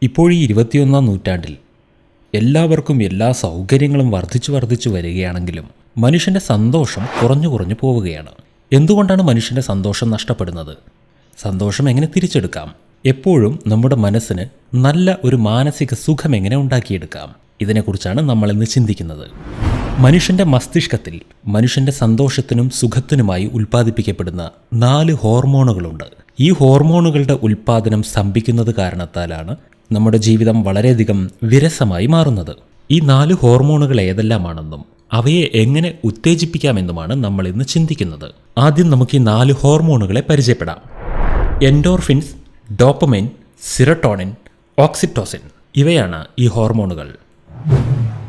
ഇപ്പോൾ ഈ 21-ാം നൂറ്റാണ്ടിൽ എല്ലാവർക്കും എല്ലാ സൗകര്യങ്ങളും വർദ്ധിച്ചു വരികയാണെങ്കിലും മനുഷ്യൻ്റെ സന്തോഷം കുറഞ്ഞു പോവുകയാണ്. എന്തുകൊണ്ടാണ് മനുഷ്യൻ്റെ സന്തോഷം നഷ്ടപ്പെടുന്നത്? സന്തോഷം എങ്ങനെ തിരിച്ചെടുക്കാം? എപ്പോഴും നമ്മുടെ മനസ്സിന് നല്ല ഒരു മാനസിക സുഖം എങ്ങനെ ഉണ്ടാക്കിയെടുക്കാം? ഇതിനെക്കുറിച്ചാണ് നമ്മളിന്ന് ചിന്തിക്കുന്നത്. മനുഷ്യൻ്റെ മസ്തിഷ്കത്തിൽ മനുഷ്യൻ്റെ സന്തോഷത്തിനും സുഖത്തിനുമായി ഉൽപ്പാദിപ്പിക്കപ്പെടുന്ന 4 ഹോർമോണുകളുണ്ട്. ഈ ഹോർമോണുകളുടെ ഉൽപ്പാദനം സ്തംഭിക്കുന്നത് കാരണത്താലാണ് നമ്മുടെ ജീവിതം വളരെയധികം വിരസമായി മാറുന്നത്. ഈ 4 ഹോർമോണുകൾ ഏതെല്ലാമാണെന്നും അവയെ എങ്ങനെ ഉത്തേജിപ്പിക്കാമെന്നുമാണ് നമ്മൾ ഇന്ന് ചിന്തിക്കുന്നത്. ആദ്യം നമുക്ക് ഈ 4 ഹോർമോണുകളെ പരിചയപ്പെടാം. എൻഡോർഫിൻസ്, ഡോപ്പമൈൻ, സിറട്ടോണിൻ, ഓക്സിറ്റോസിൻ ഇവയാണ് ഈ ഹോർമോണുകൾ.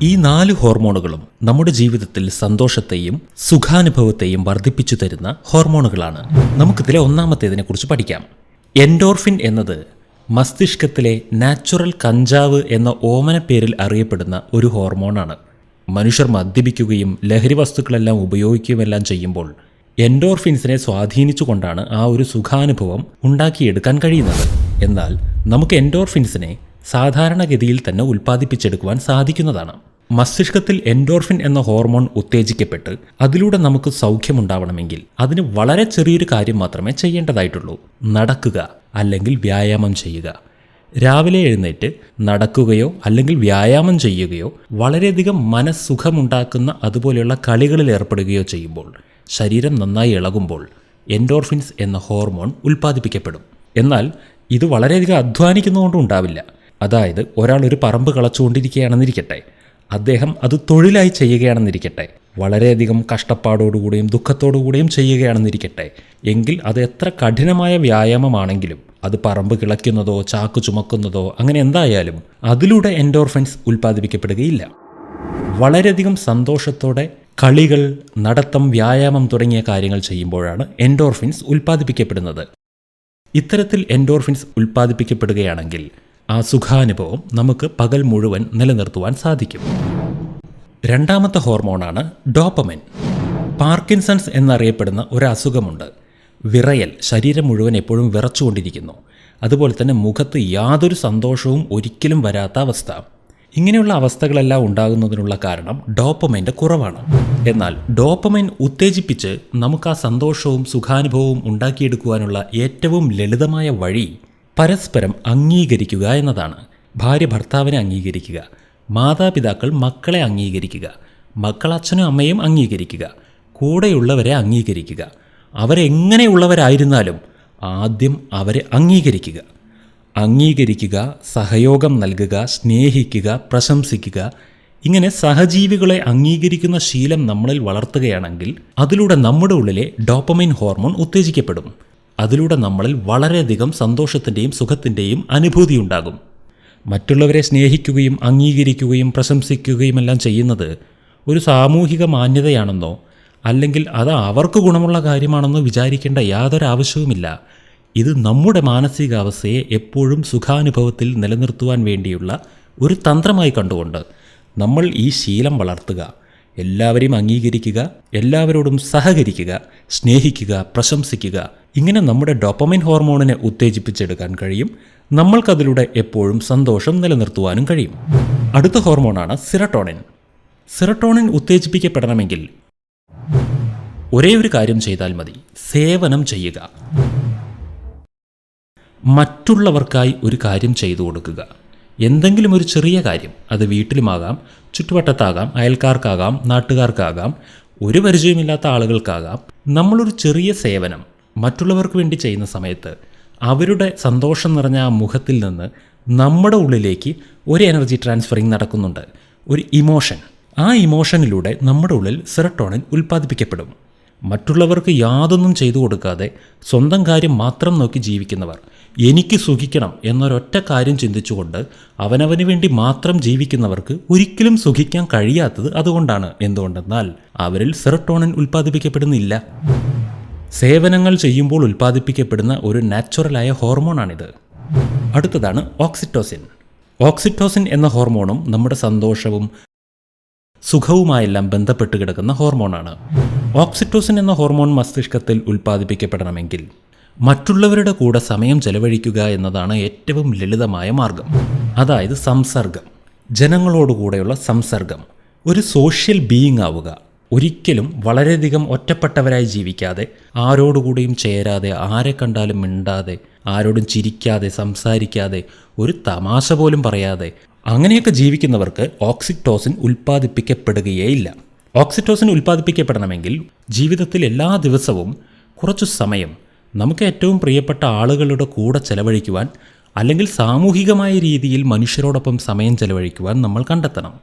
ഈ 4 ഹോർമോണുകളും നമ്മുടെ ജീവിതത്തിൽ സന്തോഷത്തെയും സുഖാനുഭവത്തെയും വർദ്ധിപ്പിച്ചു തരുന്ന ഹോർമോണുകളാണ്. നമുക്കിതിലെ ഒന്നാമത്തേതിനെ കുറിച്ച് പഠിക്കാം. എൻഡോർഫിൻ എന്നത് മസ്തിഷ്കത്തിലെ നാച്ചുറൽ കഞ്ചാവ് എന്ന ഓമന പേരിൽ അറിയപ്പെടുന്ന ഒരു ഹോർമോണാണ്. മനുഷ്യർ മദ്യപിക്കുകയും ലഹരി വസ്തുക്കളെല്ലാം ഉപയോഗിക്കുകയുമെല്ലാം ചെയ്യുമ്പോൾ എൻഡോർഫിൻസിനെ സ്വാധീനിച്ചുകൊണ്ടാണ് ആ ഒരു സുഖാനുഭവം ഉണ്ടാക്കിയെടുക്കാൻ കഴിയുന്നത്. എന്നാൽ നമുക്ക് എൻഡോർഫിൻസിനെ സാധാരണഗതിയിൽ തന്നെ ഉൽപ്പാദിപ്പിച്ചെടുക്കുവാൻ സാധിക്കുന്നതാണ്. മസ്തിഷ്കത്തിൽ എൻഡോർഫിൻ എന്ന ഹോർമോൺ ഉത്തേജിക്കപ്പെട്ട് അതിലൂടെ നമുക്ക് സൗഖ്യമുണ്ടാവണമെങ്കിൽ അതിന് വളരെ ചെറിയൊരു കാര്യം മാത്രമേ ചെയ്യേണ്ടതായിട്ടുള്ളൂ. നടക്കുക അല്ലെങ്കിൽ വ്യായാമം ചെയ്യുക. രാവിലെ എഴുന്നേറ്റ് നടക്കുകയോ അല്ലെങ്കിൽ വ്യായാമം ചെയ്യുകയോ വളരെയധികം മനസ്സുഖമുണ്ടാക്കുന്ന അതുപോലെയുള്ള കളികളിൽ ഏർപ്പെടുകയോ ചെയ്യുമ്പോൾ ശരീരം നന്നായി ഇളകുമ്പോൾ എൻഡോർഫിൻസ് എന്ന ഹോർമോൺ ഉൽപ്പാദിപ്പിക്കപ്പെടും. എന്നാൽ ഇത് വളരെയധികം അധ്വാനിക്കുന്നതുകൊണ്ടും ഉണ്ടാവില്ല. അതായത് ഒരാൾ ഒരു പറമ്പ് കളച്ചുകൊണ്ടിരിക്കുകയാണെന്നിരിക്കട്ടെ, അദ്ദേഹം അത് തൊഴിലായി ചെയ്യുകയാണെന്നിരിക്കട്ടെ, വളരെയധികം കഷ്ടപ്പാടോടുകൂടിയും ദുഃഖത്തോടുകൂടിയും ചെയ്യുകയാണെന്നിരിക്കട്ടെ, എങ്കിൽ അത് എത്ര കഠിനമായ വ്യായാമമാണെങ്കിലും അത് പറമ്പ് കിളയ്ക്കുന്നതോ ചാക്ക് ചുമക്കുന്നതോ അങ്ങനെ എന്തായാലും അതിലൂടെ എൻഡോർഫിൻസ് ഉൽപ്പാദിപ്പിക്കപ്പെടുകയില്ല. വളരെയധികം സന്തോഷത്തോടെ കളികൾ, നടത്തം, വ്യായാമം തുടങ്ങിയ കാര്യങ്ങൾ ചെയ്യുമ്പോഴാണ് എൻഡോർഫിൻസ് ഉൽപ്പാദിപ്പിക്കപ്പെടുന്നത്. ഇത്തരത്തിൽ എൻഡോർഫിൻസ് ഉൽപ്പാദിപ്പിക്കപ്പെടുകയാണെങ്കിൽ ആ സുഖാനുഭവം നമുക്ക് പകൽ മുഴുവൻ നിലനിർത്തുവാൻ സാധിക്കും. രണ്ടാമത്തെ ഹോർമോണാണ് ഡോപ്പമൈൻ. പാർക്കിൻസൺസ് എന്നറിയപ്പെടുന്ന ഒരു അസുഖമുണ്ട്. വിറയൽ, ശരീരം മുഴുവൻ എപ്പോഴും വിറച്ചുകൊണ്ടിരിക്കുന്നു. അതുപോലെ തന്നെ മുഖത്ത് യാതൊരു സന്തോഷവും ഒരിക്കലും വരാത്ത അവസ്ഥ. ഇങ്ങനെയുള്ള അവസ്ഥകളെല്ലാം ഉണ്ടാകുന്നതിനുള്ള കാരണം ഡോപ്പമൈൻ്റെ കുറവാണ്. എന്നാൽ ഡോപ്പമൈൻ ഉത്തേജിപ്പിച്ച് നമുക്ക് ആ സന്തോഷവും സുഖാനുഭവവും ഉണ്ടാക്കിയെടുക്കുവാനുള്ള ഏറ്റവും ലളിതമായ വഴി പരസ്പരം അംഗീകരിക്കുക എന്നതാണ്. ഭാര്യ ഭർത്താവിനെ അംഗീകരിക്കുക, മാതാപിതാക്കൾ മക്കളെ അംഗീകരിക്കുക, മക്കൾ അച്ഛനും അമ്മയും അംഗീകരിക്കുക, കൂടെയുള്ളവരെ അംഗീകരിക്കുക. അവരെങ്ങനെയുള്ളവരായിരുന്നാലും ആദ്യം അവരെ അംഗീകരിക്കുക. സഹയോഗം നൽകുക, സ്നേഹിക്കുക, പ്രശംസിക്കുക. ഇങ്ങനെ സഹജീവികളെ അംഗീകരിക്കുന്ന ശീലം നമ്മളിൽ വളർത്തുകയാണെങ്കിൽ അതിലൂടെ നമ്മുടെ ഉള്ളിലെ ഡോപ്പമൈൻ ഹോർമോൺ ഉത്തേജിക്കപ്പെടും. അതിലൂടെ നമ്മളിൽ വളരെയധികം സന്തോഷത്തിൻ്റെയും സുഖത്തിൻ്റെയും അനുഭൂതി ഉണ്ടാകും. മറ്റുള്ളവരെ സ്നേഹിക്കുകയും അംഗീകരിക്കുകയും പ്രശംസിക്കുകയും എല്ലാം ചെയ്യുന്നത് ഒരു സാമൂഹിക മാന്യതയാണെന്നോ അല്ലെങ്കിൽ അത് അവർക്ക് ഗുണമുള്ള കാര്യമാണെന്നോ വിചാരിക്കേണ്ട യാതൊരു ആവശ്യവുമില്ല. ഇത് നമ്മുടെ മാനസികാവസ്ഥയെ എപ്പോഴും സുഖാനുഭവത്തിൽ നിലനിർത്തുവാൻ വേണ്ടിയുള്ള ഒരു തന്ത്രമായി കണ്ടുകൊണ്ട് നമ്മൾ ഈ ശീലം വളർത്തുക. എല്ലാവരെയും അംഗീകരിക്കുക, എല്ലാവരോടും സഹകരിക്കുക, സ്നേഹിക്കുക, പ്രശംസിക്കുക. ഇങ്ങനെ നമ്മുടെ ഡോപ്പമൈൻ ഹോർമോണിനെ ഉത്തേജിപ്പിച്ചെടുക്കാൻ കഴിയും. നമ്മൾക്കതിലൂടെ എപ്പോഴും സന്തോഷം നിലനിർത്തുവാനും കഴിയും. അടുത്ത ഹോർമോണാണ് സിറട്ടോണിൻ. സിറട്ടോണിൻ ഉത്തേജിപ്പിക്കപ്പെടണമെങ്കിൽ ഒരേ ഒരു കാര്യം ചെയ്താൽ മതി: സേവനം ചെയ്യുക. മറ്റുള്ളവർക്കായി ഒരു കാര്യം ചെയ്തു കൊടുക്കുക. എന്തെങ്കിലും ഒരു ചെറിയ കാര്യം, അത് വീട്ടിലുമാകാം, ചുറ്റുവട്ടത്താകാം, അയൽക്കാർക്കാകാം, നാട്ടുകാർക്കാകാം, ഒരു പരിചയമില്ലാത്ത ആളുകൾക്കാകാം. നമ്മളൊരു ചെറിയ സേവനം മറ്റുള്ളവർക്ക് വേണ്ടി ചെയ്യുന്ന സമയത്ത് അവരുടെ സന്തോഷം നിറഞ്ഞ ആ മുഖത്തിൽ നിന്ന് നമ്മുടെ ഉള്ളിലേക്ക് ഒരു എനർജി ട്രാൻസ്ഫറിങ് നടക്കുന്നുണ്ട്, ഒരു ഇമോഷൻ. ആ ഇമോഷനിലൂടെ നമ്മുടെ ഉള്ളിൽ സെറട്ടോണിൻ ഉൽപ്പാദിപ്പിക്കപ്പെടും. മറ്റുള്ളവർക്ക് യാതൊന്നും ചെയ്തു കൊടുക്കാതെ സ്വന്തം കാര്യം മാത്രം നോക്കി ജീവിക്കുന്നവർ, എനിക്ക് സുഖിക്കണം എന്നൊരൊറ്റ കാര്യം ചിന്തിച്ചുകൊണ്ട് അവനവന് വേണ്ടി മാത്രം ജീവിക്കുന്നവർക്ക് ഒരിക്കലും സുഖിക്കാൻ കഴിയാത്തത് അതുകൊണ്ടാണ്. എന്തുകൊണ്ടെന്നാൽ അവരിൽ സെറട്ടോണിൻ ഉൽപ്പാദിപ്പിക്കപ്പെടുന്നില്ല. സേവനങ്ങൾ ചെയ്യുമ്പോൾ ഉൽപ്പാദിപ്പിക്കപ്പെടുന്ന ഒരു നാച്ചുറലായ ഹോർമോണാണിത്. അടുത്തതാണ് ഓക്സിറ്റോസിൻ. ഓക്സിറ്റോസിൻ എന്ന ഹോർമോണും നമ്മുടെ സന്തോഷവും സുഖവുമായെല്ലാം ബന്ധപ്പെട്ട് കിടക്കുന്ന ഹോർമോണാണ്. ഓക്സിറ്റോസിൻ എന്ന ഹോർമോൺ മസ്തിഷ്കത്തിൽ ഉൽപ്പാദിപ്പിക്കപ്പെടണമെങ്കിൽ മറ്റുള്ളവരുടെ കൂടെ സമയം ചെലവഴിക്കുക എന്നതാണ് ഏറ്റവും ലളിതമായ മാർഗം. അതായത് സംസർഗം, ജനങ്ങളോടുകൂടെയുള്ള സംസർഗം. ഒരു സോഷ്യൽ ബീയിങ് ആവുക. ഒരിക്കലും വളരെയധികം ഒറ്റപ്പെട്ടവരായി ജീവിക്കാതെ, ആരോടുകൂടിയും ചേരാതെ, ആരെ കണ്ടാലും മിണ്ടാതെ, ആരോടും ചിരിക്കാതെ, സംസാരിക്കാതെ, ഒരു തമാശ പോലും പറയാതെ അങ്ങനെയൊക്കെ ജീവിക്കുന്നവർക്ക് ഓക്സിറ്റോസിൻ ഉൽപ്പാദിപ്പിക്കപ്പെടുകയേയില്ല. ഓക്സിറ്റോസിൻ ഉൽപ്പാദിപ്പിക്കപ്പെടണമെങ്കിൽ ജീവിതത്തിൽ എല്ലാ ദിവസവും കുറച്ചു സമയം നമുക്ക് ഏറ്റവും പ്രിയപ്പെട്ട ആളുകളുടെ കൂടെ ചെലവഴിക്കുവാൻ, അല്ലെങ്കിൽ സാമൂഹികമായ രീതിയിൽ മനുഷ്യരോടൊപ്പം സമയം ചെലവഴിക്കുവാൻ നമ്മൾ കണ്ടെത്തണം.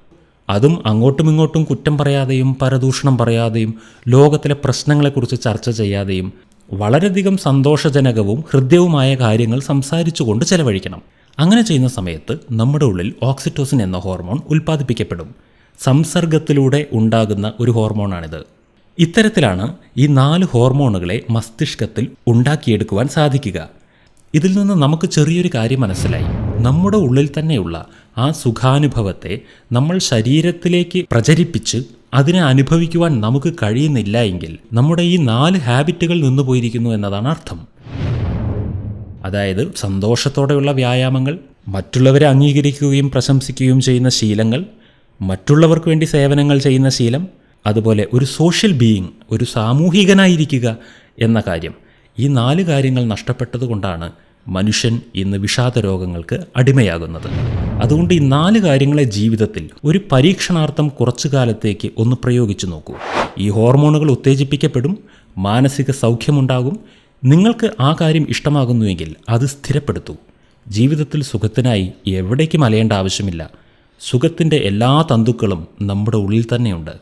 അതും അങ്ങോട്ടും ഇങ്ങോട്ടും കുറ്റം പറയാതെയും പരദൂഷണം പറയാതെയും ലോകത്തിലെ പ്രശ്നങ്ങളെക്കുറിച്ച് ചർച്ച ചെയ്യാതെയും വളരെയധികം സന്തോഷജനകവും ഹൃദ്യവുമായ കാര്യങ്ങൾ സംസാരിച്ചുകൊണ്ട് ചെലവഴിക്കണം. അങ്ങനെ ചെയ്യുന്ന സമയത്ത് നമ്മുടെ ഉള്ളിൽ ഓക്സിറ്റോസിൻ എന്ന ഹോർമോൺ ഉൽപ്പാദിപ്പിക്കപ്പെടും. സംസർഗത്തിലൂടെ ഉണ്ടാകുന്ന ഒരു ഹോർമോണാണിത്. ഇത്തരത്തിലാണ് ഈ 4 ഹോർമോണുകളെ മസ്തിഷ്കത്തിൽ ഉണ്ടാക്കിയെടുക്കുവാൻ സാധിക്കുക. ഇതിൽ നിന്ന് നമുക്ക് ചെറിയൊരു കാര്യം മനസ്സിലായി. നമ്മുടെ ഉള്ളിൽ തന്നെയുള്ള ആ സുഖാനുഭവത്തെ നമ്മൾ ശരീരത്തിലേക്ക് പ്രചരിപ്പിച്ച് അതിനെ അനുഭവിക്കുവാൻ നമുക്ക് കഴിയുന്നില്ല എങ്കിൽ നമ്മുടെ ഈ 4 ഹാബിറ്റുകൾ നിന്നു പോയിരിക്കുന്നു എന്നതാണ് അർത്ഥം. അതായത് സന്തോഷത്തോടെയുള്ള വ്യായാമങ്ങൾ, മറ്റുള്ളവരെ അംഗീകരിക്കുകയും പ്രശംസിക്കുകയും ചെയ്യുന്ന ശീലങ്ങൾ, മറ്റുള്ളവർക്ക് വേണ്ടി സേവനങ്ങൾ ചെയ്യുന്ന ശീലം, അതുപോലെ ഒരു സോഷ്യൽ ബീയിങ്, ഒരു സാമൂഹികനായിരിക്കുക എന്ന കാര്യം. ഈ 4 കാര്യങ്ങൾ നഷ്ടപ്പെട്ടതുകൊണ്ടാണ് മനുഷ്യൻ ഇന്ന് വിഷാദ രോഗങ്ങൾക്ക് അടിമയാകുന്നത്. അതുകൊണ്ട് ഈ 4 കാര്യങ്ങളെ ജീവിതത്തിൽ ഒരു പരീക്ഷണാർത്ഥം കുറച്ചു കാലത്തേക്ക് ഒന്ന് പ്രയോഗിച്ചു നോക്കൂ. ഈ ഹോർമോണുകൾ ഉത്തേജിപ്പിക്കപ്പെടും, മാനസിക സൗഖ്യമുണ്ടാകും. നിങ്ങൾക്ക് ആ കാര്യം ഇഷ്ടമാകുന്നുവെങ്കിൽ അത് സ്ഥിരപ്പെടുത്തൂ. ജീവിതത്തിൽ സുഖത്തിനായി എവിടേക്കും അലയേണ്ട ആവശ്യമില്ല. സുഖത്തിൻ്റെ എല്ലാ തന്തുക്കളും നമ്മുടെ ഉള്ളിൽ തന്നെയുണ്ട്.